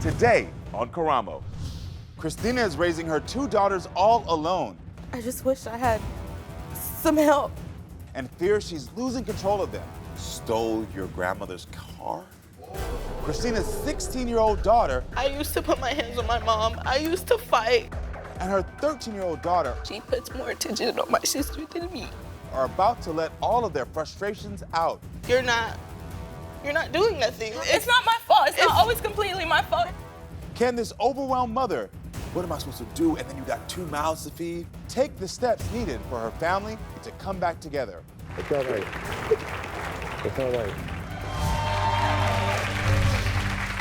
Today on Karamo, Christina is raising her 2 daughters all alone I just wish I had some help. and fears she's losing control of them. Stole your grandmother's car? Christina's 16-year-old daughter I used to put my hands on my mom. I used to fight. and her 13-year-old daughter She puts more attention on my sister than me. are about to let all of their frustrations out. You're not doing nothing. It's not my fault. It's not always completely my fault. Can this overwhelmed mother, what am I supposed to do? And then you got 2 mouths to feed? Take the steps needed for her family to come back together. It's all right. It's all right.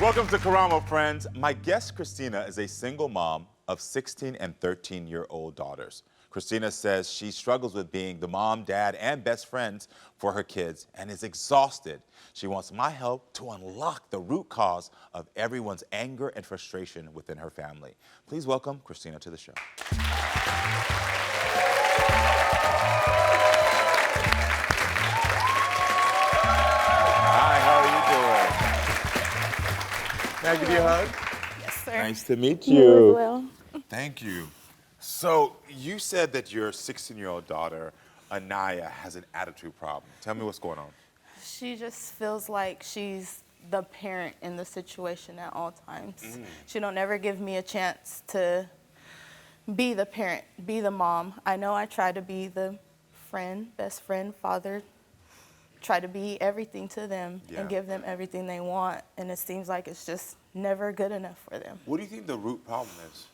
Welcome to Karamo, friends. My guest, Christina, is a single mom of 16 and 13-year-old daughters. Christina says she struggles with being the mom, dad, and best friends for her kids and is exhausted. She wants my help to unlock the root cause of everyone's anger and frustration within her family. Please welcome Christina to the show. Hi, how are you doing? Can I give you a hug? Yes, sir. Nice to meet You as well. Thank you. So you said that your 16-year-old daughter, Anaya, has an attitude problem. Tell me what's going on. She just feels like she's the parent in the situation at all times. She don't ever give me a chance to be the parent, be the mom. I know I try to be the friend, best friend, father, try to be everything to them and give them everything they want, and it seems like it's just never good enough for them. What do you think the root problem is?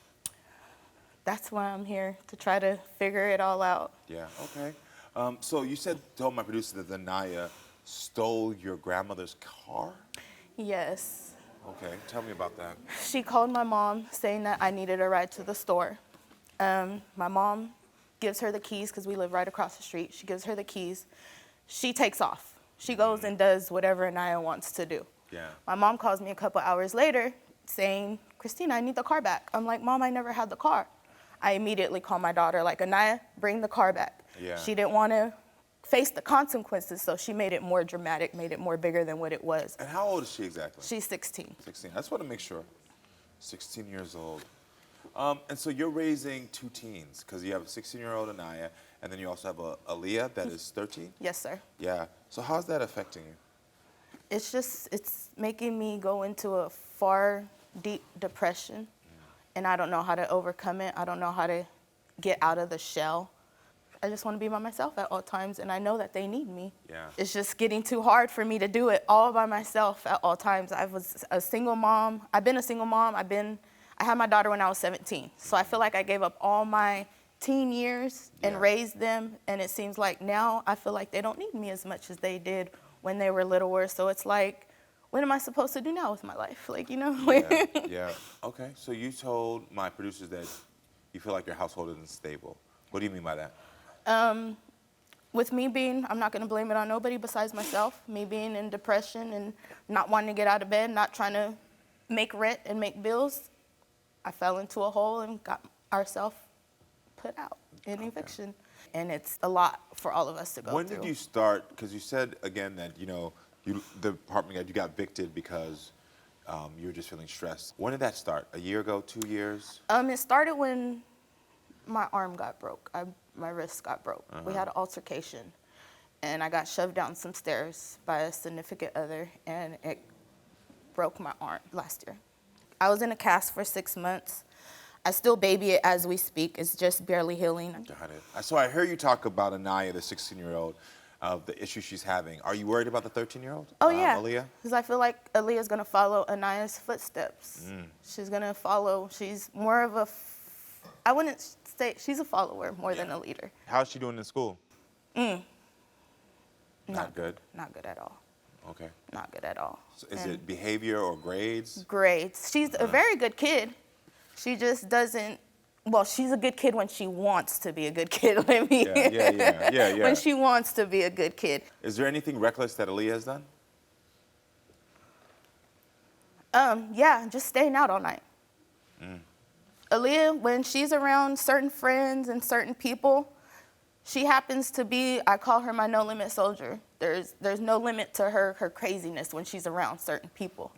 That's why I'm here, to try to figure it all out. Yeah, okay. So you told my producer that Anaya stole your grandmother's car? Yes. Okay, tell me about that. She called my mom saying that I needed a ride to the store. My mom gives her the keys because we live right across the street. She gives her the keys. She takes off. She goes and does whatever Anaya wants to do. Yeah. My mom calls me a couple hours later saying, Christina, I need the car back. I'm like, Mom, I never had the car. I immediately call my daughter, like, Anaya, bring the car back. Yeah. She didn't want to face the consequences, so she made it more dramatic, made it more bigger than what it was. And how old is she exactly? She's 16. 16. I just want to make sure. 16 years old. And so you're raising 2 teens because you have a 16-year-old Anaya, and then you also have a Aaliyah that is 13? Yes, sir. Yeah. So how's that affecting you? It's making me go into a far, deep depression, and I don't know how to overcome it. I don't know how to get out of the shell. I just want to be by myself at all times, and I know that they need me. Yeah. It's just getting too hard for me to do it all by myself at all times. I was a single mom. I've been a single mom. I had my daughter when I was 17, so I feel like I gave up all my teen years and raised them, and it seems like now I feel like they don't need me as much as they did when they were littler. So it's like, what am I supposed to do now with my life? Like, you know? Yeah. Okay. So you told my producers that you feel like your household isn't stable. What do you mean by that? With me being, I'm not going to blame it on nobody besides myself, me being in depression and not wanting to get out of bed, not trying to make rent and make bills, I fell into a hole and got ourselves put out in eviction. And it's a lot for all of us to go When through. did you start? Because you said, again, that, the apartment, you got evicted because you were just feeling stressed. When did that start? A year ago, 2 years? It started when my arm got broke. My wrist got broke. We had an altercation, and I got shoved down some stairs by a significant other, and it broke my arm last year. I was in a cast for 6 months. I still baby it as we speak. It's just barely healing. Got it. So I heard you talk about Anaya, the 16-year-old, the issue she's having. Are you worried about the 13-year-old? Oh, yeah. Aaliyah? Because I feel like Aaliyah's going to follow Anaya's footsteps. She's going to follow. She's more of I wouldn't say, she's a follower more than a leader. How's she doing in school? Not good? Not good at all. Okay. Not good at all. So is it behavior or grades? Grades. She's a very good kid. She just doesn't, well, she's a good kid when she wants to be a good kid. Yeah. When she wants to be a good kid. Is there anything reckless that Aaliyah has done? Yeah, just staying out all night. Aaliyah, when she's around certain friends and certain people, she happens to be, I call her my no-limit soldier. There's no limit to her craziness when she's around certain people.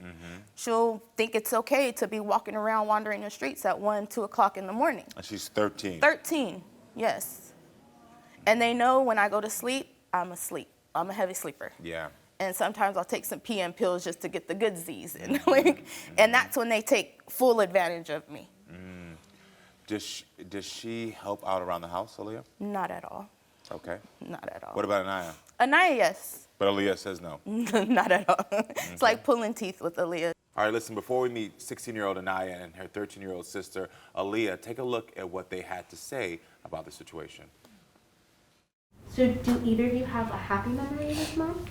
She'll think it's okay to be walking around wandering the streets at 1, 2 o'clock in the morning. And she's 13. 13, yes. And they know when I go to sleep, I'm asleep. I'm a heavy sleeper. Yeah. And sometimes I'll take some PM pills just to get the good Z's. And, and that's when they take full advantage of me. Does she help out around the house, Aaliyah? Not at all. Okay. Not at all. What about Anaya? Anaya, yes. But Aaliyah says no. Not at all. It's like pulling teeth with Aaliyah. All right, listen, before we meet 16-year-old Anaya and her 13-year-old sister, Aaliyah, take a look at what they had to say about the situation. So do either of you have a happy memory of this mom?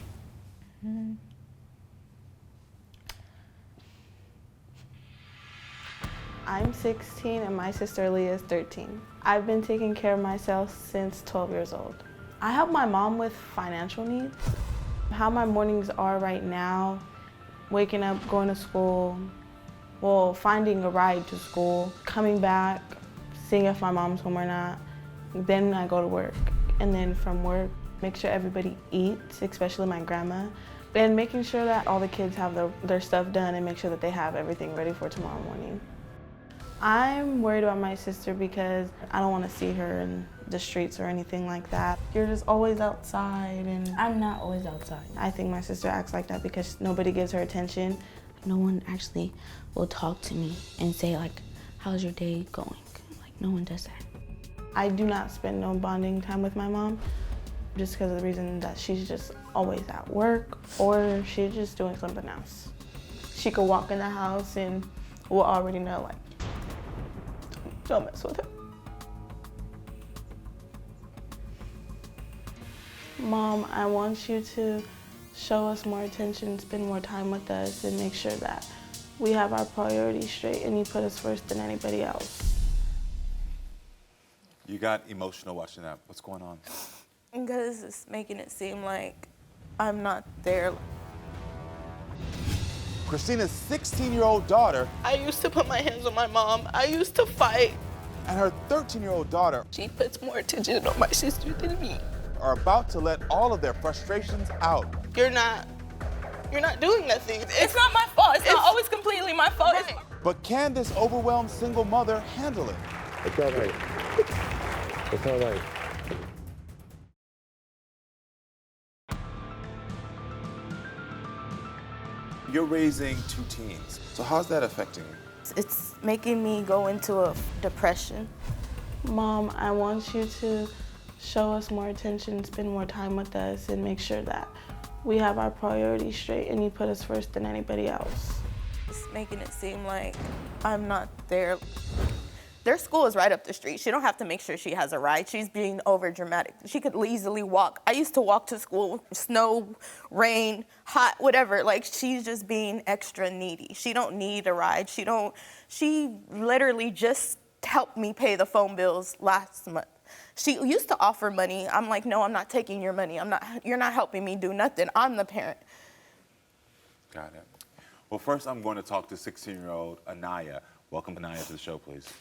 I'm 16 and my sister Leah is 13. I've been taking care of myself since 12 years old. I help my mom with financial needs. How my mornings are right now, waking up, going to school, well, finding a ride to school, coming back, seeing if my mom's home or not. Then I go to work. And then from work, make sure everybody eats, especially my grandma. And making sure that all the kids have their stuff done and make sure that they have everything ready for tomorrow morning. I'm worried about my sister because I don't want to see her in the streets or anything like that. You're just always outside and I'm not always outside. I think my sister acts like that because nobody gives her attention. No one actually will talk to me and say like, how's your day going? Like no one does that. I do not spend no bonding time with my mom just because of the reason that she's just always at work or she's just doing something else. She could walk in the house and we'll already know like, don't mess with her. Mom, I want you to show us more attention, spend more time with us, and make sure that we have our priorities straight and you put us first than anybody else. You got emotional watching that. What's going on? Because it's making it seem like I'm not there. Christina's 16-year-old daughter I used to put my hands on my mom. I used to fight. and her 13-year-old daughter She puts more attention on my sister than me. are about to let all of their frustrations out. You're not doing nothing. It's not my fault. It's not always completely my fault. Right. But can this overwhelmed single mother handle it? It's all right. It's all right. You're raising 2 teens. So how's that affecting you? It's making me go into a depression. Mom, I want you to show us more attention, spend more time with us, and make sure that we have our priorities straight and you put us first than anybody else. It's making it seem like I'm not there. Their school is right up the street. She don't have to make sure she has a ride. She's being over dramatic. She could easily walk. I used to walk to school, snow, rain, hot, whatever. Like she's just being extra needy. She don't need a ride. She literally just helped me pay the phone bills last month. She used to offer money. I'm like, no, I'm not taking your money. You're not helping me do nothing. I'm the parent. Got it. Well, first I'm going to talk to 16-year-old Anaya. Welcome Anaya to the show, please.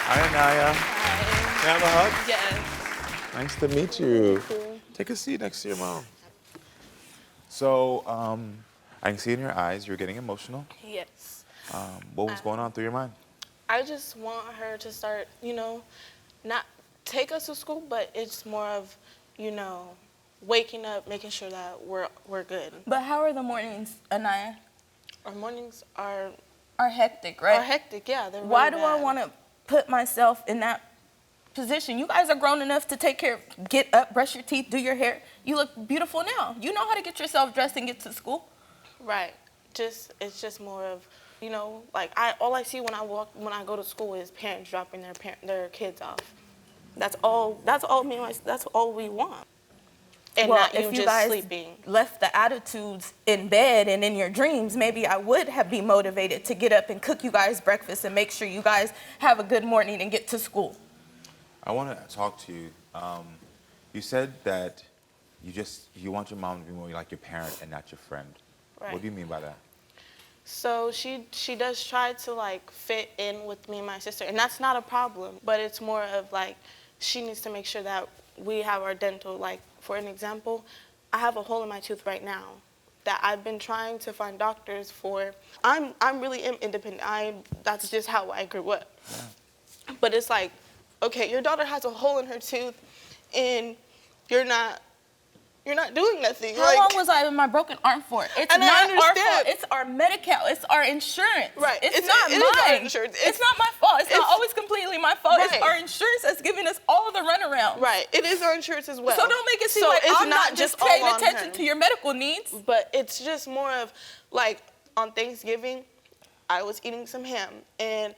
Hi, Anaya. Hi. Can I have a hug? Yes. Nice to meet you. Take a seat next to your mom. So, I can see in your eyes you're getting emotional. Yes. What was going on through your mind? I just want her to start, not take us to school, but it's more of, waking up, making sure that we're good. But how are the mornings, Anaya? Our mornings are Hectic, right? hectic, yeah. They're Why really do I bad. want to put myself in that position? You guys are grown enough to take care, get up, brush your teeth, do your hair. You look beautiful now. You know how to get yourself dressed and get to school. Right. It's just more of, all I see when I go to school is parents dropping their kids off. That's all we want. And Well, not if you just guys sleeping. left the attitudes in bed and in your dreams, maybe I would have been motivated to get up and cook you guys breakfast and make sure you guys have a good morning and get to school. I want to talk to you. You said that you want your mom to be more like your parent and not your friend. Right. What do you mean by that? So she does try to like fit in with me and my sister, and that's not a problem. But it's more of like she needs to make sure that we have our dental. Like for an example, I have a hole in my tooth right now that I've been trying to find doctors for. I'm really independent. That's just how I grew up. Yeah. But it's like, okay, your daughter has a hole in her tooth, and you're not doing nothing. How long was I in my broken arm for? It's and not our fault. It's our Medi-Cal. It's our insurance. Right. It's not mine. Is our insurance. It's not my fault. It's not always completely my fault. Right. It's our insurance that's giving us all the runaround. Right. It is our insurance as well. So don't make it seem like it's I'm not just paying attention to your medical needs. But it's just more of like on Thanksgiving, I was eating some ham and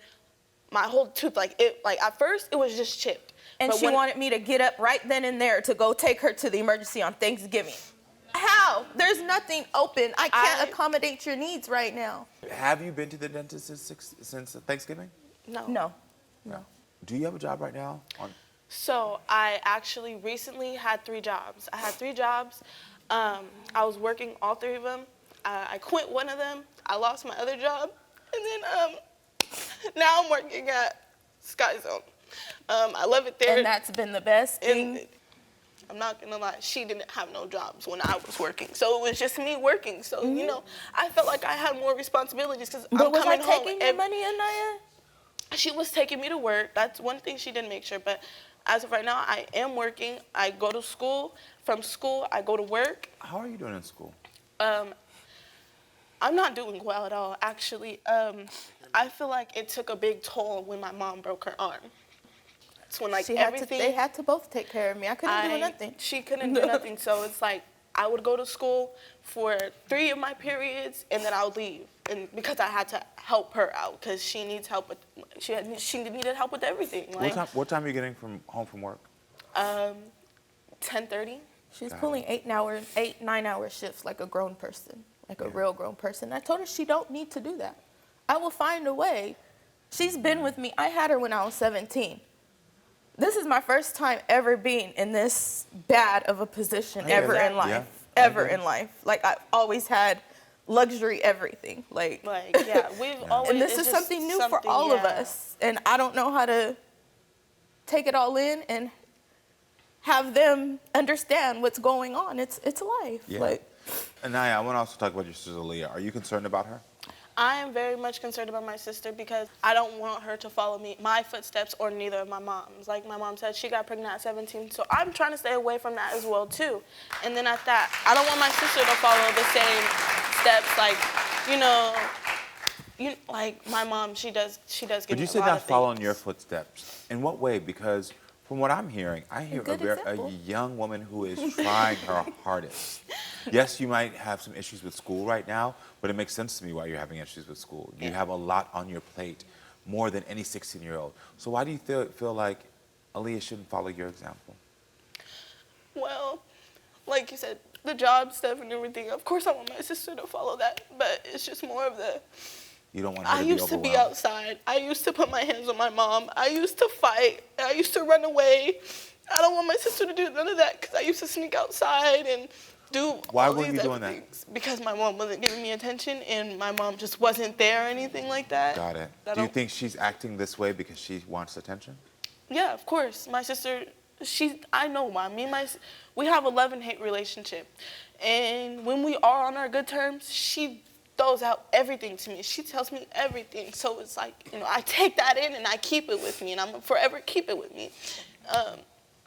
my whole tooth, like at first it was just chipped. And she wanted me to get up right then and there to go take her to the emergency on Thanksgiving. How? There's nothing open. I can't accommodate your needs right now. Have you been to the dentist since Thanksgiving? No. Do you have a job right now? So I actually recently had 3 jobs. I had 3 jobs. I was working all 3 of them. I quit one of them. I lost my other job. And then now I'm working at Sky Zone. I love it there. And that's been the best thing. And I'm not gonna lie, she didn't have no jobs when I was working. So it was just me working. So, you know, I felt like I had more responsibilities because I'm coming home. But was I taking your money, Anaya? She was taking me to work. That's one thing she didn't make sure. But as of right now, I am working. I go to school. From school, I go to work. How are you doing in school? I'm not doing well at all, actually. I feel like it took a big toll when my mom broke her arm. It's when like everything. They had to both take care of me. I couldn't do nothing. She couldn't do nothing. So it's like I would go to school for 3 of my periods, and then I would leave, and because I had to help her out because she needs help with she needed help with everything. Like, what time are you getting home from work? 10:30. She's pulling 9-hour shifts like a grown person, like a real grown person. I told her she don't need to do that. I will find a way. She's been with me. I had her when I was 17. This is my first time ever being in this bad of a position ever in life. Yeah. Ever in life. Like, I've always had luxury everything. Like yeah, we've always. And this is something new for all of us. And I don't know how to take it all in and have them understand what's going on. It's life. Yeah. Like, Anaya, I want to also talk about your sister Leah. Are you concerned about her? I am very much concerned about my sister because I don't want her to follow my footsteps or neither of my mom's. Like my mom said, she got pregnant at 17, so I'm trying to stay away from that as well too. And then at that, I don't want my sister to follow the same steps. Like, like my mom, she does give me a lot of things. But you said not following your footsteps. In what way? Because from what I'm hearing, I hear a young woman who is trying her hardest. Yes, you might have some issues with school right now, but it makes sense to me why you're having issues with school. You have a lot on your plate, more than any 16-year-old. So why do you feel like Aaliyah shouldn't follow your example? Well, like you said, the job stuff and everything, of course I want my sister to follow that, but it's just more of the... You don't want her to be I used to be outside. I used to put my hands on my mom. I used to fight. I used to run away. I don't want my sister to do none of that because I used to sneak outside and do Why all weren't these you other doing things. Because my mom wasn't giving me attention and my mom just wasn't there or anything like that. Got it. Do you think she's acting this way because she wants attention? Yeah, of course. My sister, I know why. We have a love-and-hate relationship. And when we are on our good terms, she throws out everything to me. She tells me everything. So it's like, I take that in and I keep it with me, and I'm gonna forever keep it with me.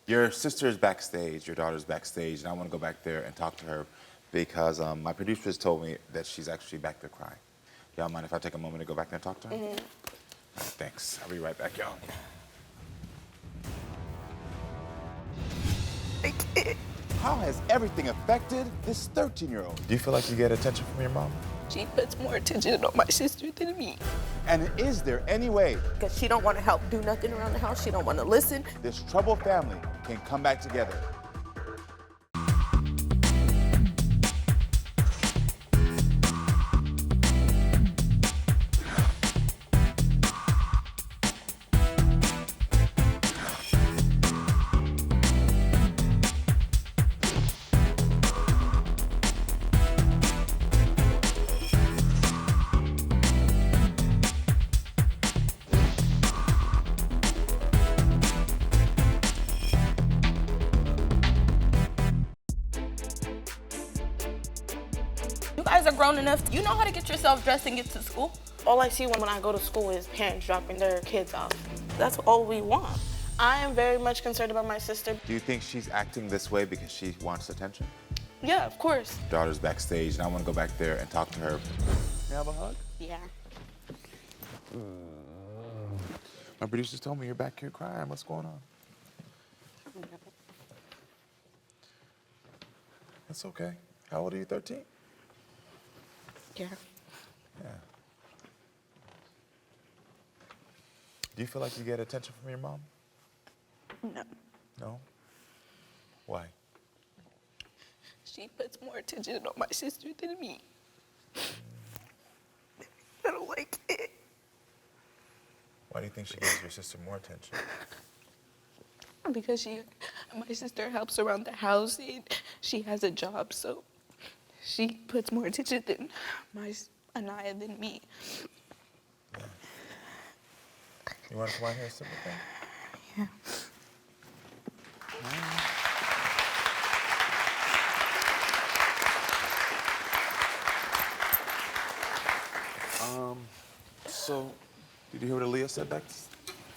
Your sister's backstage, your daughter's backstage, and I want to go back there and talk to her because my producers told me that she's actually back there crying. Y'all mind if I take a moment to go back there and talk to her? Mm-hmm. All right, thanks. I'll be right back, y'all. How has everything affected this 13-year-old? Do you feel like you get attention from your mom? she puts more attention on my sister than me. And is there any way Because she don't want to help do nothing around the house. She don't want to listen. this troubled family can come back together? guys are grown enough. You know how to get yourself dressed and get to school. All I see when I go to school is parents dropping their kids off. That's all we want. I am very much concerned about my sister. Do you think she's acting this way because she wants attention? Yeah, of course. Daughter's backstage, and I want to go back there and talk to her. Can you have a hug? Yeah. My producers told me you're back here crying. What's going on? That's okay. How old are you, 13? Yeah. Yeah. Do you feel like you get attention from your mom? No. No? Why? She puts more attention on my sister than me. I don't like it. Why do you think she gives your sister more attention? Because my sister helps around the house and she has a job, so she puts more attention than Anaya than me. Yeah. You want to come out here and sit with them? Yeah. So, did you hear what Aaliyah said back?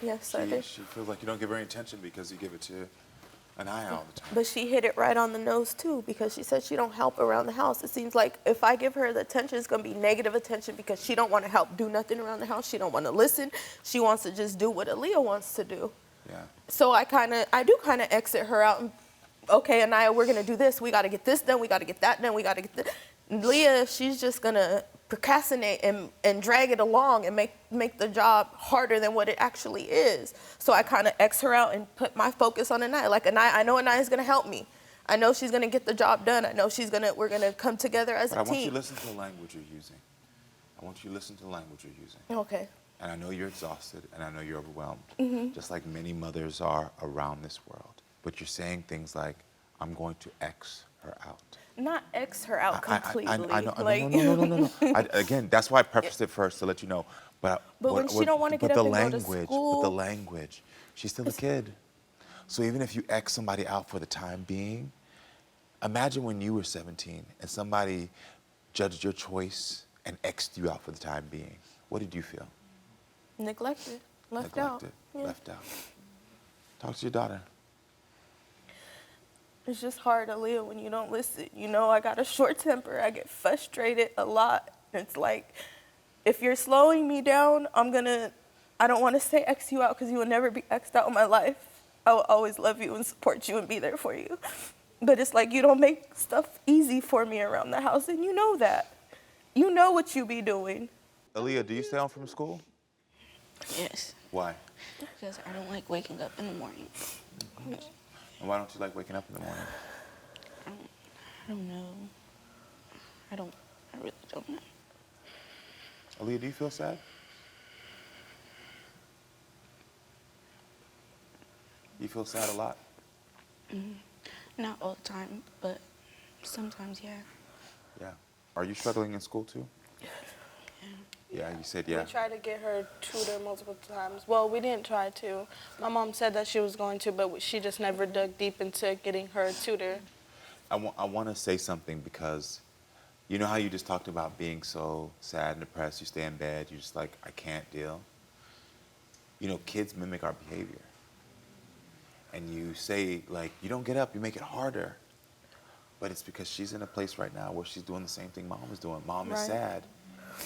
Yes, I did. She feels like you don't give her any attention because you give it to Anaya all the time. But she hit it right on the nose too, because she said she don't help around the house. It seems like if I give her the attention, it's gonna be negative attention because she don't want to help do nothing around the house. She don't want to listen. She wants to just do what Aaliyah wants to do. Yeah. So I do kind of exit her out. And, okay, Anaya, we're gonna do this. We got to get this done. We got to get that done. We got to get this. Leah, she's just gonna procrastinate and drag it along and make the job harder than what it actually is. So I kind of X her out and put my focus on Anaya. Like Anaya, I know Anaya's gonna help me. I know she's gonna get the job done. I know we're gonna come together as a team. I want you to listen to the language you're using. I want you to listen to the language you're using. Okay. And I know you're exhausted and I know you're overwhelmed, just like many mothers are around this world. But you're saying things like, I'm going to X her out. Not X her out completely. I know. Like, No. Again, that's why I prefaced it first to let you know. But when she don't want to get up and go to school. But the language, she's still a kid. So even if you X somebody out for the time being, imagine when you were 17 and somebody judged your choice and X'd you out for the time being. What did you feel? Neglected, left out. Yeah. Left out. Talk to your daughter. It's just hard, Aaliyah, when you don't listen. You know, I got a short temper. I get frustrated a lot. It's like, if you're slowing me down, I don't want to say X you out because you will never be X'd out in my life. I will always love you and support you and be there for you. But it's like you don't make stuff easy for me around the house, and you know that. You know what you be doing. Aaliyah, do you stay home from school? Yes, Why? because I don't like waking up in the morning. And why don't you like waking up in the morning? I don't know. I really don't know. Aaliyah, do you feel sad? You feel sad a lot? Not all the time, but sometimes, yeah. Yeah. Are you struggling in school too? Yeah, you said yeah. We tried to get her tutor multiple times. Well, we didn't try to. My mom said that she was going to, but she just never dug deep into getting her a tutor. I want to say something because you know how you just talked about being so sad and depressed, you stay in bed, you're just like, I can't deal. You know, kids mimic our behavior. And you say, like, you don't get up, you make it harder. But it's because she's in a place right now where she's doing the same thing Mom is doing. Mom is sad.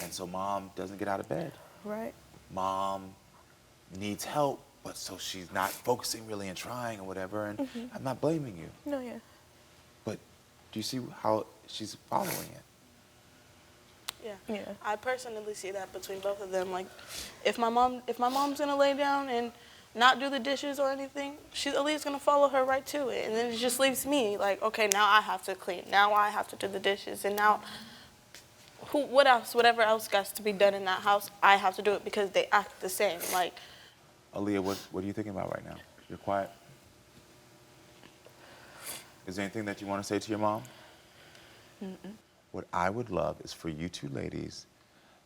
And so Mom doesn't get out of bed. Right. Mom needs help, but so she's not focusing really and trying or whatever. And I'm not blaming you. No, yeah. But do you see how she's following it? Yeah. I personally see that between both of them. Like, if my mom's gonna lay down and not do the dishes or anything, Aaliyah's gonna follow her right to it. And then it just leaves me like, okay, now I have to clean. Now I have to do the dishes. And now, whatever else got to be done in that house, I have to do it because they act the same. Like, Aaliyah, what are you thinking about right now? You're quiet. Is there anything that you want to say to your mom? What I would love is for you two ladies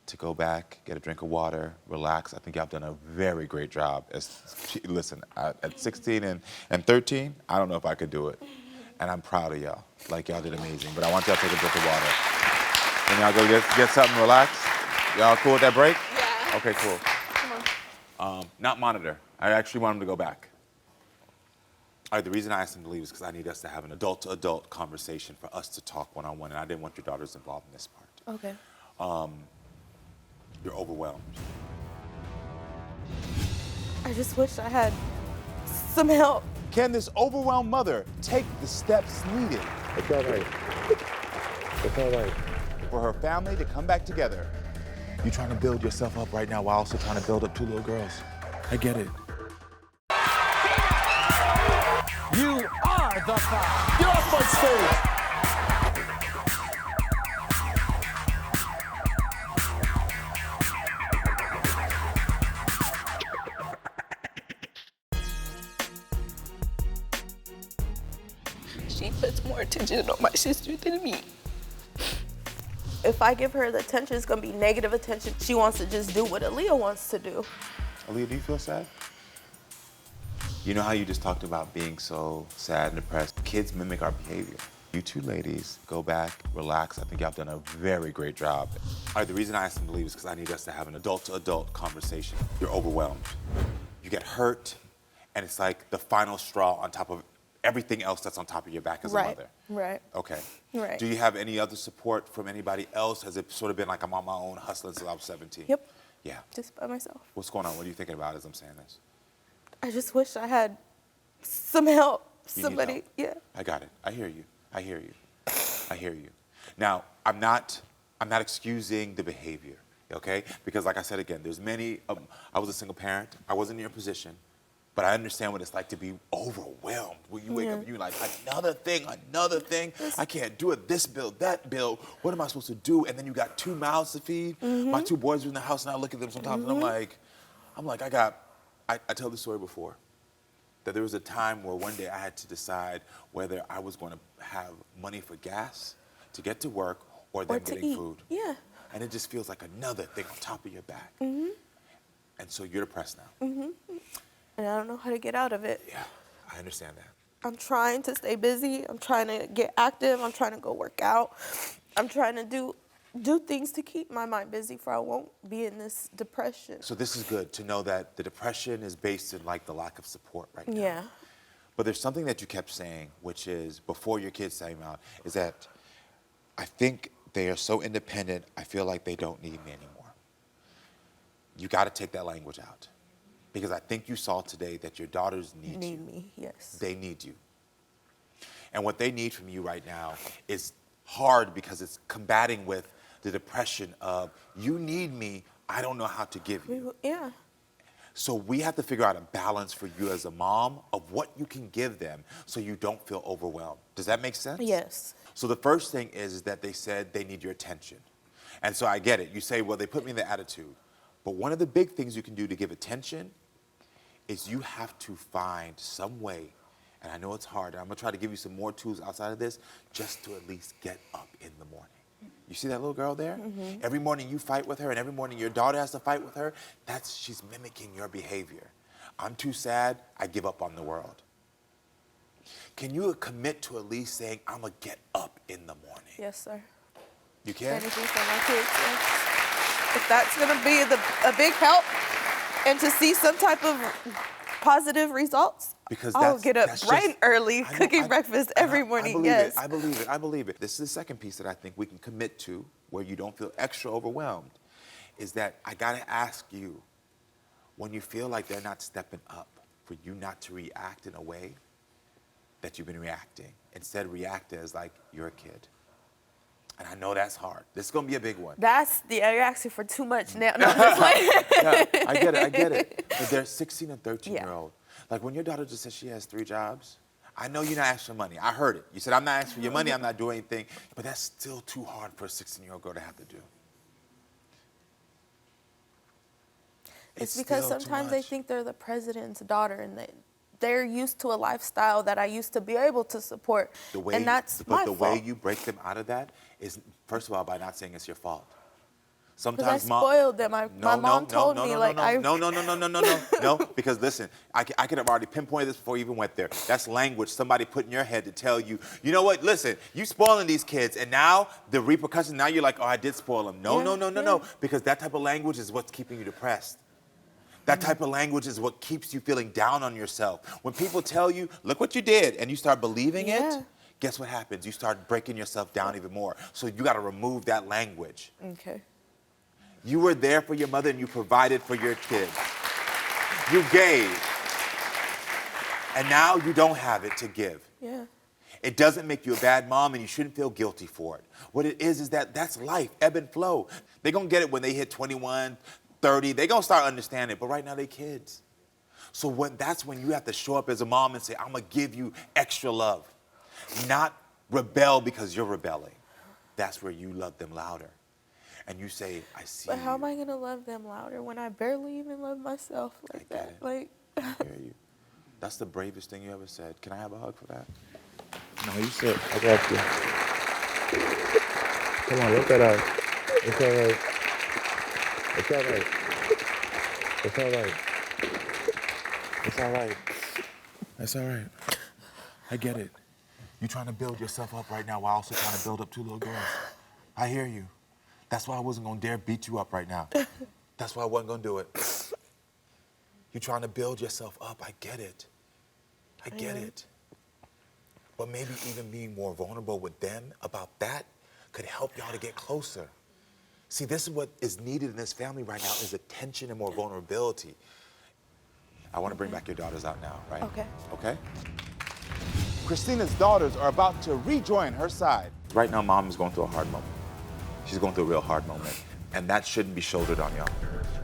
to go back, get a drink of water, relax. I think y'all have done a very great job. Listen, at 16 and 13, I don't know if I could do it. And I'm proud of y'all. Like, y'all did amazing. But I want y'all to take a drink of water. And y'all go get something, relax. Y'all cool with that break? Yeah. Okay, cool. Come on. Not monitor. I actually want him to go back. All right, the reason I asked him to leave is because I need us to have an adult-to-adult conversation for us to talk one-on-one, and I didn't want your daughters involved in this part. Okay. You're overwhelmed. I just wish I had some help. Can this overwhelmed mother take the steps needed It's all right. It's all right. for her family to come back together? You're trying to build yourself up right now while also trying to build up two little girls. I get it. You are the Five. Get off my stage. She puts more attention on my sister than me. If I give her the attention, it's gonna be negative attention. She wants to just do what Aaliyah wants to do. Aaliyah, do you feel sad? You know how you just talked about being so sad and depressed? Kids mimic our behavior. You two ladies, go back, relax. I think y'all have done a very great job. All right, the reason I asked him to leave is because I need us to have an adult-to-adult conversation. You're overwhelmed. You get hurt, and it's like the final straw on top of everything else that's on top of your back as a mother. Right. Okay. Right. Do you have any other support from anybody else? Has it sort of been like I'm on my own hustling since I was 17? Yep. Yeah. Just by myself. What's going on? What are you thinking about as I'm saying this? I just wish I had some help. You need Somebody. help. Yeah. I got it. I hear you. I hear you. I hear you. Now, I'm not excusing the behavior, okay? Because like I said again, there's many, I was a single parent. I wasn't in your position, but I understand what it's like to be overwhelmed. When you wake up and you're like, another thing. I can't do it, this bill, that bill. What am I supposed to do? And then you got 2 mouths to feed. My 2 boys are in the house and I look at them sometimes and I'm like, I tell this story before. That there was a time where one day I had to decide whether I was going to have money for gas to get to work or them to getting eat. food. Yeah. And it just feels like another thing on top of your back. And so you're depressed now. And I don't know how to get out of it. Yeah, I understand that. I'm trying to stay busy. I'm trying to get active. I'm trying to go work out. I'm trying to do things to keep my mind busy for I won't be in this depression. So this is good to know that the depression is based in like the lack of support right now. Yeah. But there's something that you kept saying, which is before your kids came out, is that I think they are so independent, I feel like they don't need me anymore. You got to take that language out. Because I think you saw today that your daughters need you. Need me, yes. They need you. And what they need from you right now is hard because it's combating with the depression of, you need me, I don't know how to give you. Yeah. So we have to figure out a balance for you as a mom of what you can give them so you don't feel overwhelmed. Does that make sense? Yes. So the first thing is that they said they need your attention. And so I get it. You say, well, they put me in the attitude. But one of the big things you can do to give attention is you have to find some way, and I know it's hard, and I'm gonna try to give you some more tools outside of this, just to at least get up in the morning. You see that little girl there? Every morning you fight with her, and every morning your daughter has to fight with her. She's mimicking your behavior. I'm too sad, I give up on the world. Can you commit to at least saying, I'm gonna get up in the morning? Yes, sir. You can? Anything for my kids, yes. If that's gonna be a big help and to see some type of positive results, Because I'll get up that's bright just- and early, cooking breakfast every morning, yes. I believe it. I believe it. This is the second piece that I think we can commit to where you don't feel extra overwhelmed, is that I gotta ask you, when you feel like they're not stepping up, for you not to react in a way that you've been reacting. Instead, react as like you're a kid. And I know that's hard. This is gonna be a big one. You're asking for too much now. No, I'm just like, Yeah, I get it. But they're 16 and 13-year-old. Like when your daughter just says she has 3 jobs, I know you're not asking for money. I heard it. You said, I'm not asking for your money, I'm not doing anything. But that's still too hard for a 16-year-old girl to have to do. it's because still too sometimes they much. think they're the president's daughter and they're used to a lifestyle that I used to be able to support. And that's my But the fault. way you break them out of that is, first of all, by not saying it's your fault. Sometimes I spoiled them. My mom told me, like, no, because listen, I could have already pinpointed this before you even went there. That's language somebody put in your head to tell you, you know what, listen, you spoiling these kids, and now the repercussions, now you're like, oh, I did spoil them. No, because that type of language is what's keeping you depressed. That type of language is what keeps you feeling down on yourself. When people tell you, look what you did, and you start believing it, guess what happens? You start breaking yourself down even more. So you got to remove that language. Okay. You were there for your mother and you provided for your kids. You gave. And now you don't have it to give. Yeah. It doesn't make you a bad mom and you shouldn't feel guilty for it. What it is that that's life, ebb and flow. They're going to get it when they hit 21, 30. They're going to start understanding it, but right now they're kids. So that's when you have to show up as a mom and say, I'm going to give you extra love. Not rebel because you're rebelling. That's where you love them louder. And you say, I see But how you. am I going to love them louder when I barely even love myself like I get that? it. Like, I hear you. That's the bravest thing you ever said. Can I have a hug for that? No, you said, I got you. Come on, let that out. It's all right. It's all right. It's all right. It's all right. That's all right. I get it. You're trying to build yourself up right now while also trying to build up two little girls. I hear you. That's why I wasn't going to dare beat you up right now. That's why I wasn't going to do it. You're trying to build yourself up. I get it. I get it. But maybe even being more vulnerable with them about that could help y'all to get closer. See, this is what is needed in this family right now is attention and more vulnerability. I want to bring back your daughters out now, right? Okay. Okay? Christina's daughters are about to rejoin her side. Right now, Mom is going through a hard moment. She's going through a real hard moment, and that shouldn't be shouldered on y'all.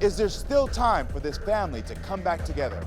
Is there still time for this family to come back together?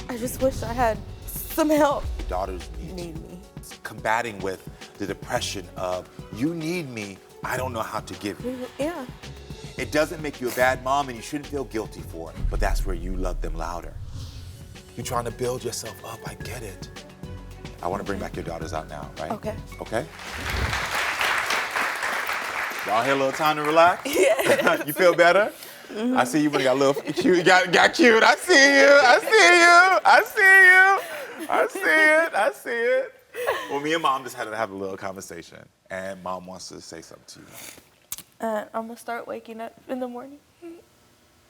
I just wish I had some help. Daughters need me. Combating with the depression of, you need me, I don't know how to give you. Yeah. It doesn't make you a bad mom and you shouldn't feel guilty for it, but that's where you love them louder. You're trying to build yourself up, I get it. I want to bring back your daughters out now, right? Okay. Okay? Y'all had a little time to relax? Yeah. You feel better? I see you when you got a little cute. You got cute. I see you. I see you. I see you. I see it. I see it. Well, me and Mom just had to have a little conversation, and Mom wants to say something to you. I'm going to start waking up in the morning,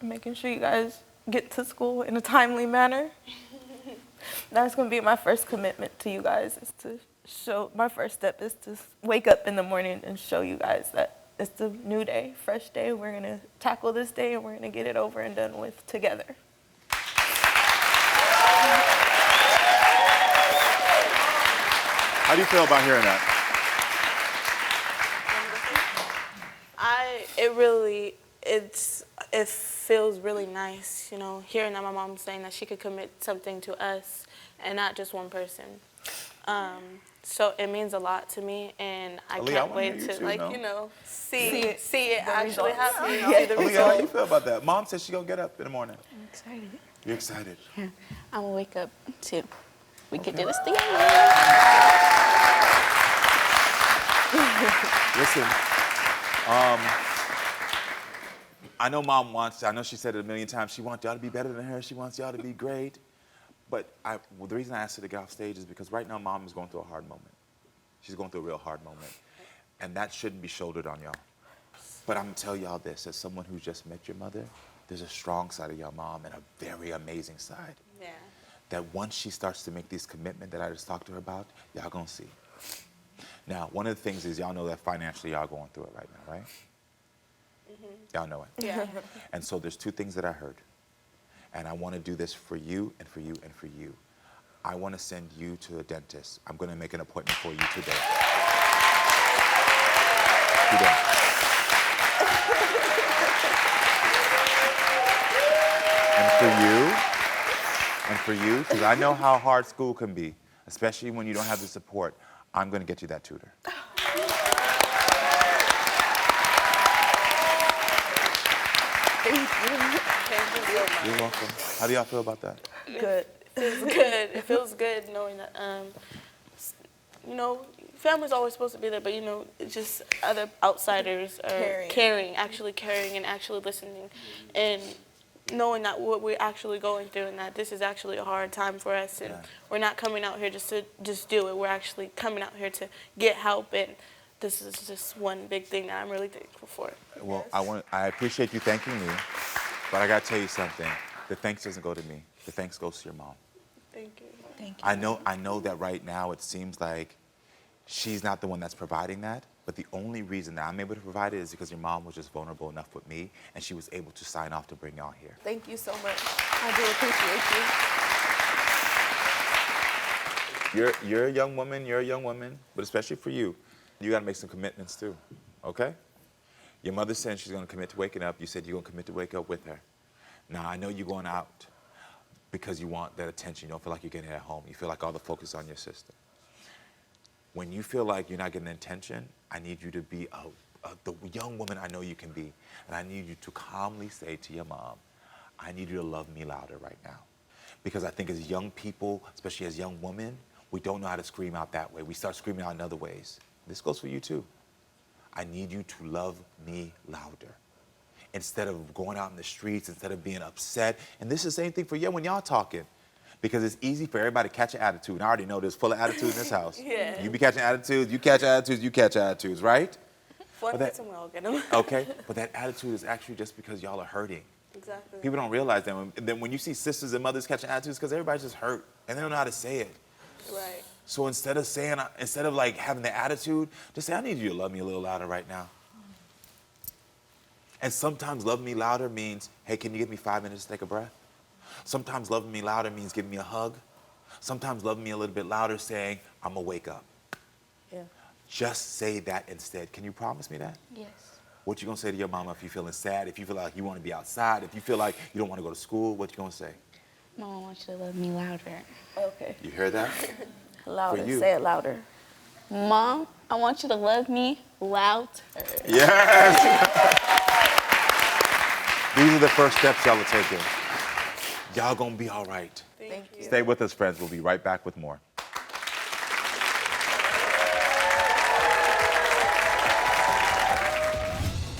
making sure you guys get to school in a timely manner. That's going to be my first commitment to you guys, is to show, my first step is to wake up in the morning and show you guys that it's a new day, fresh day. We're going to tackle this day and we're going to get it over and done with together. How do you feel about hearing that? It feels really nice, you know, hearing that my mom's saying that she could commit something to us and not just one person. So it means a lot to me, and I can't wait to, see it actually happen. Aaliyah, how do you feel about that? Mom says she's going to get up in the morning. I'm excited. You're excited? Yeah. I'm gonna wake up too. We can do this together. Listen, I know Mom wants, I know she said it a million times, she wants y'all to be better than her, she wants y'all to be great. But the reason I asked her to get off stage is because right now Mom is going through a hard moment. She's going through a real hard moment. And that shouldn't be shouldered on y'all. But I'm gonna tell y'all this, as someone who just met your mother, there's a strong side of your mom and a very amazing side. Yeah. That once she starts to make these commitments that I just talked to her about, y'all gonna see. Now, one of the things is y'all know that financially y'all going through it right now, right? Mm-hmm. Y'all know it. Yeah. And so there's two things that I heard. And I want to do this for you and for you and for you. I want to send you to a dentist. I'm going to make an appointment for you today. And for you, because I know how hard school can be, especially when you don't have the support, I'm going to get you that tutor. Thank you. Thank you so much. You're welcome. How do y'all feel about that? Good. It feels good. It feels good knowing that, you know, family's always supposed to be there, but, you know, it's just other outsiders are actually caring and actually listening. And knowing that what we're actually going through and that this is actually a hard time for us and we're not coming out here just to do it. We're actually coming out here to get help, and this is just one big thing that I'm really thankful for. Well, I appreciate you thanking me, but I got to tell you something. The thanks doesn't go to me. The thanks goes to your mom. Thank you. Thank you. I know that right now it seems like she's not the one that's providing that, but the only reason that I'm able to provide it is because your mom was just vulnerable enough with me, and she was able to sign off to bring y'all here. Thank you so much. I do appreciate you. You're a young woman, but especially for you, you got to make some commitments too, okay? Your mother said she's going to commit to waking up. You said you're going to commit to wake up with her. Now, I know you're going out because you want that attention. You don't feel like you're getting it at home. You feel like all the focus is on your sister. When you feel like you're not getting attention, I need you to be the young woman I know you can be. And I need you to calmly say to your mom, I need you to love me louder right now. Because I think as young people, especially as young women, we don't know how to scream out that way. We start screaming out in other ways. This goes for you too. I need you to love me louder. Instead of going out in the streets, instead of being upset. And this is the same thing for you when y'all talking. Because it's easy for everybody to catch an attitude. And I already know there's full of attitude in this house. Yeah. You be catching attitudes, you catch attitudes, right? One gets them, we all get them. Okay, but that attitude is actually just because y'all are hurting. Exactly. People don't realize that. And then when you see sisters and mothers catching attitudes, because everybody's just hurt and they don't know how to say it. Right. So instead of like having the attitude, just say, I need you to love me a little louder right now. And sometimes love me louder means, hey, can you give me 5 minutes to take a breath? Sometimes loving me louder means giving me a hug. Sometimes loving me a little bit louder saying, I'm gonna wake up. Yeah. Just say that instead. Can you promise me that? Yes. What you gonna say to your mama if you're feeling sad, if you feel like you wanna be outside, if you feel like you don't wanna go to school, what you gonna say? Mom, I want you to love me louder. Okay. You hear that? Louder. For you. Say it louder. Mom, I want you to love me louder. Yes! These are the first steps y'all are taking. Y'all gonna be all right. Thank you. Stay with us, friends. We'll be right back with more.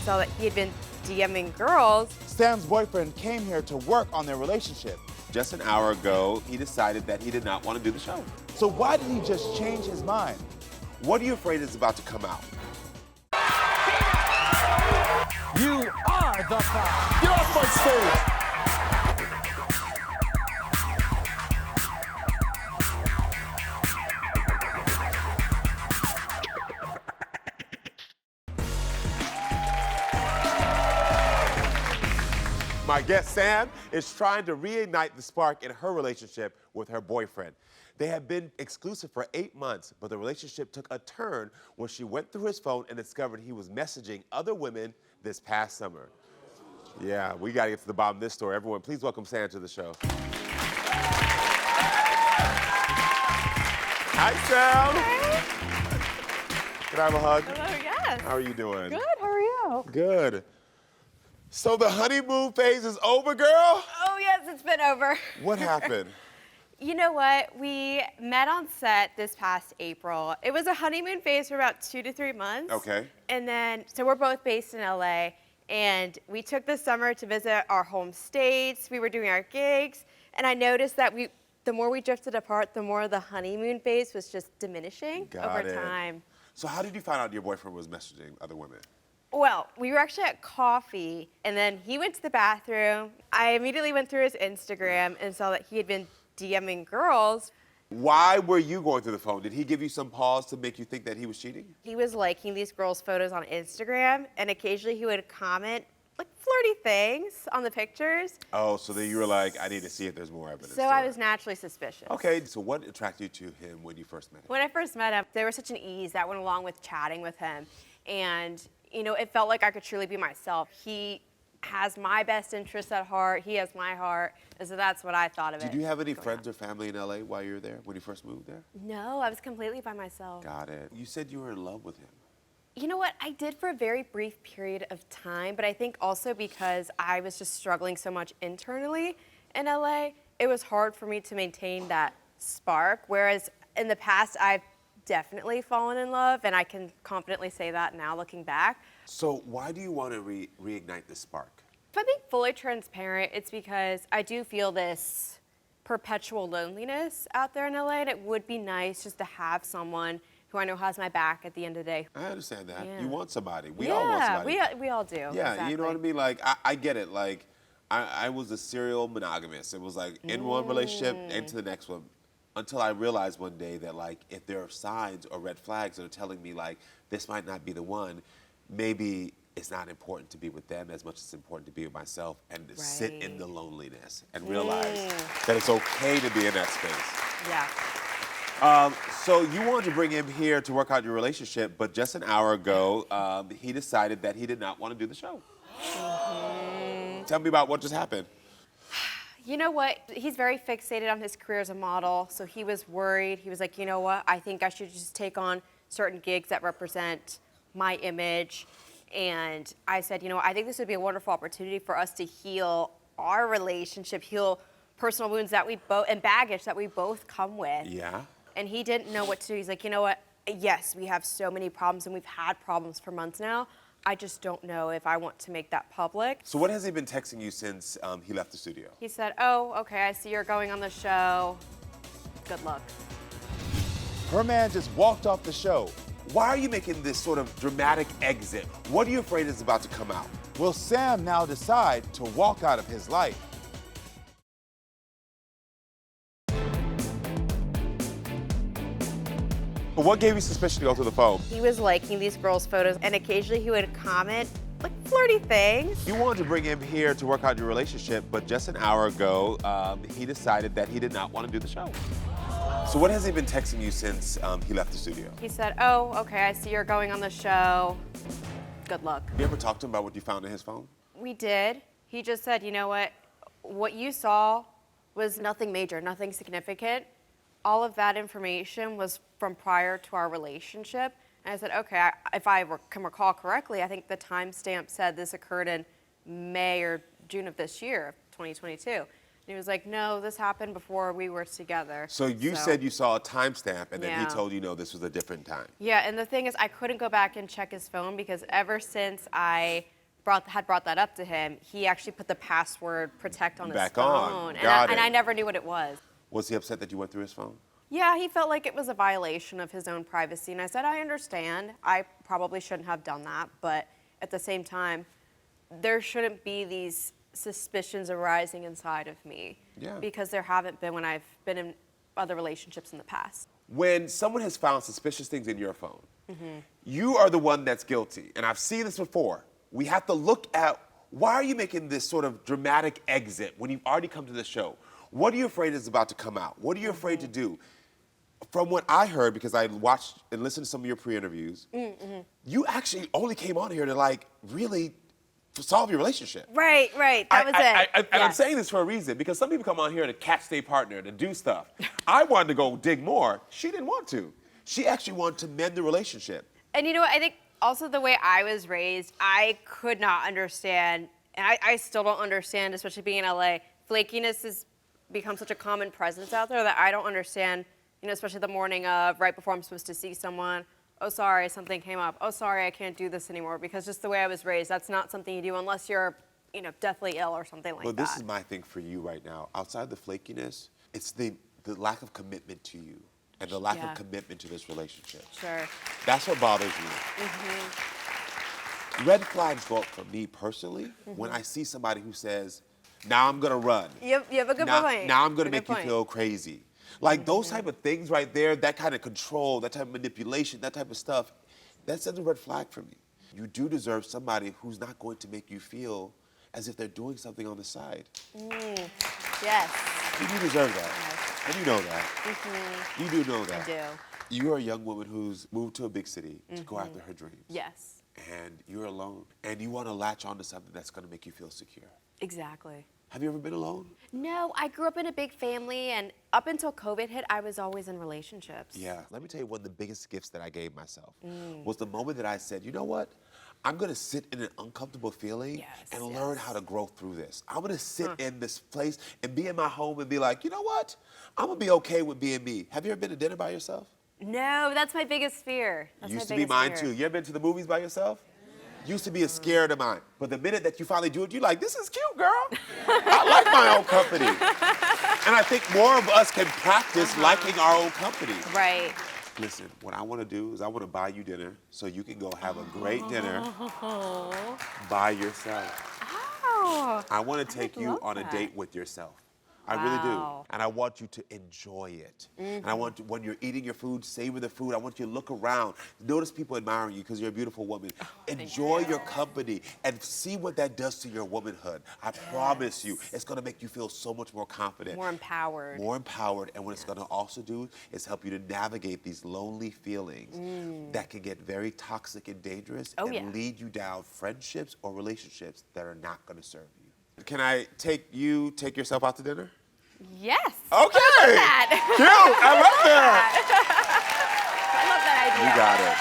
Saw that he had been DMing girls. Sam's boyfriend came here to work on their relationship. Just an hour ago, he decided that he did not want to do the show. So why did he just change his mind? What are you afraid is about to come out? You are the five. Get off my stage. My guest, Sam, is trying to reignite the spark in her relationship with her boyfriend. They have been exclusive for 8 months, but the relationship took a turn when she went through his phone and discovered he was messaging other women this past summer. Yeah, we got to get to the bottom of this story. Everyone, please welcome Sam to the show. Hi, Sam. Hey. Can I have a hug? Hello, yes. How are you doing? Good, how are you? Good. So the honeymoon phase is over, girl? Oh, yes, it's been over. What happened? You know what? We met on set this past April. It was a honeymoon phase for about 2 to 3 months. Okay. And then, so we're both based in LA, and we took the summer to visit our home states. We were doing our gigs, and I noticed that the more we drifted apart, the more the honeymoon phase was just diminishing over time. So how did you find out your boyfriend was messaging other women? Well, we were actually at coffee, and then he went to the bathroom. I immediately went through his Instagram and saw that he had been DMing girls. Why were you going through the phone? Did he give you some pause to make you think that he was cheating? He was liking these girls' photos on Instagram, and occasionally he would comment like flirty things on the pictures. Oh, so then you were like, I need to see if there's more evidence. So I was naturally suspicious. Okay, so what attracted you to him when you first met him? When I first met him, there was such an ease that went along with chatting with him. And you know, it felt like I could truly be myself. He has my best interests at heart. He has my heart. And so that's what I thought of it. Did you have any friends or family in LA while you were there, when you first moved there? No, I was completely by myself. Got it. You said you were in love with him. You know what? I did for a very brief period of time, but I think also because I was just struggling so much internally in LA, it was hard for me to maintain that spark. Whereas in the past, I've definitely fallen in love, and I can confidently say that now looking back. So why do you want to reignite this spark? If I'm being fully transparent, it's because I do feel this perpetual loneliness out there in LA, and it would be nice just to have someone who I know has my back at the end of the day. I understand that. Yeah. You want somebody. We all want somebody. We all do. Yeah, exactly. you know what I mean? Like, I get it. Like, I was a serial monogamist. It was like in one relationship, into the next one. Until I realized one day that, like, if there are signs or red flags that are telling me, like, this might not be the one, maybe it's not important to be with them as much as it's important to be with myself and to sit in the loneliness and realize that it's okay to be in that space. Yeah. So you wanted to bring him here to work out your relationship, but just an hour ago, he decided that he did not want to do the show. Tell me about what just happened. You know what? He's very fixated on his career as a model, so he was worried. He was like, you know what? I think I should just take on certain gigs that represent my image. And I said, you know, I think this would be a wonderful opportunity for us to heal our relationship, heal personal wounds that we both, and baggage that we both come with. Yeah. And he didn't know what to do. He's like, you know what? Yes, we have so many problems, and we've had problems for months now. I just don't know if I want to make that public. So what has he been texting you since he left the studio? He said, oh, okay, I see you're going on the show. Good luck. Her man just walked off the show. Why are you making this sort of dramatic exit? What are you afraid is about to come out? Will Sam now decide to walk out of his life? But what gave you suspicion to go through the phone? He was liking these girls' photos, and occasionally he would comment like flirty things. You wanted to bring him here to work out your relationship, but just an hour ago, he decided that he did not want to do the show. So what has he been texting you since he left the studio? He said, oh, okay, I see you're going on the show. Good luck. You ever talked to him about what you found in his phone? We did. He just said, you know what you saw was nothing major, nothing significant. All of that information was from prior to our relationship. And I said, okay, if I can recall correctly, I think the timestamp said this occurred in May or June of this year, 2022. And he was like, no, this happened before we were together. So you said you saw a timestamp, and then he Yeah. told you, no, this was a different time. Yeah, and the thing is, I couldn't go back and check his phone because ever since I had brought that up to him, he actually put the password protect on his Back phone. on. Got it. And I never knew what it was. Was he upset that you went through his phone? Yeah, he felt like it was a violation of his own privacy. And I said, I understand. I probably shouldn't have done that. But at the same time, there shouldn't be these suspicions arising inside of me. Yeah. Because there haven't been when I've been in other relationships in the past. When someone has found suspicious things in your phone, you are the one that's guilty. And I've seen this before. We have to look at, why are you making this sort of dramatic exit when you've already come to the show? What are you afraid is about to come out? What are you afraid to do? From what I heard, because I watched and listened to some of your pre-interviews, you actually only came on here to, like, really solve your relationship. Right, that was it. And I'm saying this for a reason, because some people come on here to catch their partner, to do stuff. I wanted to go dig more. She didn't want to. She actually wanted to mend the relationship. And you know what, I think also the way I was raised, I could not understand, and I still don't understand, especially being in LA, flakiness has become such a common presence out there that I don't understand, you know, especially the morning of, right before I'm supposed to see someone, oh, sorry, something came up. Oh, sorry, I can't do this anymore. Because just the way I was raised, that's not something you do unless you're, you know, deathly ill or something like that. Well, this is my thing for you right now. Outside the flakiness, it's the lack of commitment to you and the lack of commitment to this relationship. Sure. That's what bothers me. Red flags go up for me personally when I see somebody who says, now I'm going to run. You have a good point. Now I'm going to make you feel crazy. Like those type of things right there, that kind of control, that type of manipulation, that type of stuff, that's a red flag for me. You do deserve somebody who's not going to make you feel as if they're doing something on the side. Yes. You do deserve that. And you know that. You do know that. I do. You are a young woman who's moved to a big city to go after her dreams. Yes. and you're alone and you want to latch onto something that's going to make you feel secure. Exactly. Have you ever been alone? No, I grew up in a big family, and up until COVID hit, I was always in relationships. Yeah. Let me tell you, one of the biggest gifts that I gave myself was the moment that I said, you know what? I'm going to sit in an uncomfortable feeling and learn how to grow through this. I'm going to sit in this place and be in my home and be like, you know what? I'm going to be okay with being me. Have you ever been to dinner by yourself? No, that's my biggest fear. That's Used my to be biggest mine fear. too. You ever been to the movies by yourself? Used to be a scared of mine. But the minute that you finally do it, you're like, this is cute, girl. I like my own company. And I think more of us can practice liking our own company. Right. Listen, what I want to do is I want to buy you dinner so you can go have a great dinner by yourself. Oh. I want to take you love on a that. date with yourself. I really do. Wow. And I want you to enjoy it. And I want you, when you're eating your food, savor the food. I want you to look around. Notice people admiring you because you're a beautiful woman. Enjoy your company and see what that does to your womanhood. I promise you, it's going to make you feel so much more confident. More empowered. More empowered. And what it's going to also do is help you to navigate these lonely feelings that can get very toxic and dangerous and lead you down friendships or relationships that are not going to serve you. Can I take yourself out to dinner? Yes. Okay. That. Cute. I love that. I love that idea. You got it.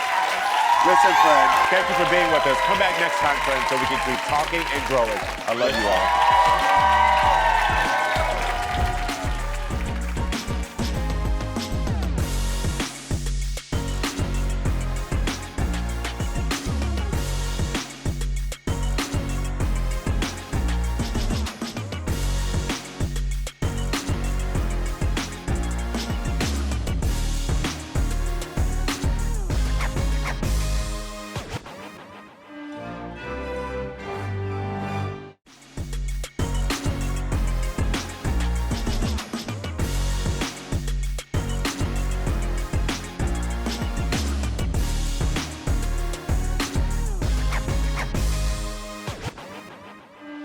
Listen, friend, thank you for being with us. Come back next time, friends, so we can keep talking and growing. I love you all.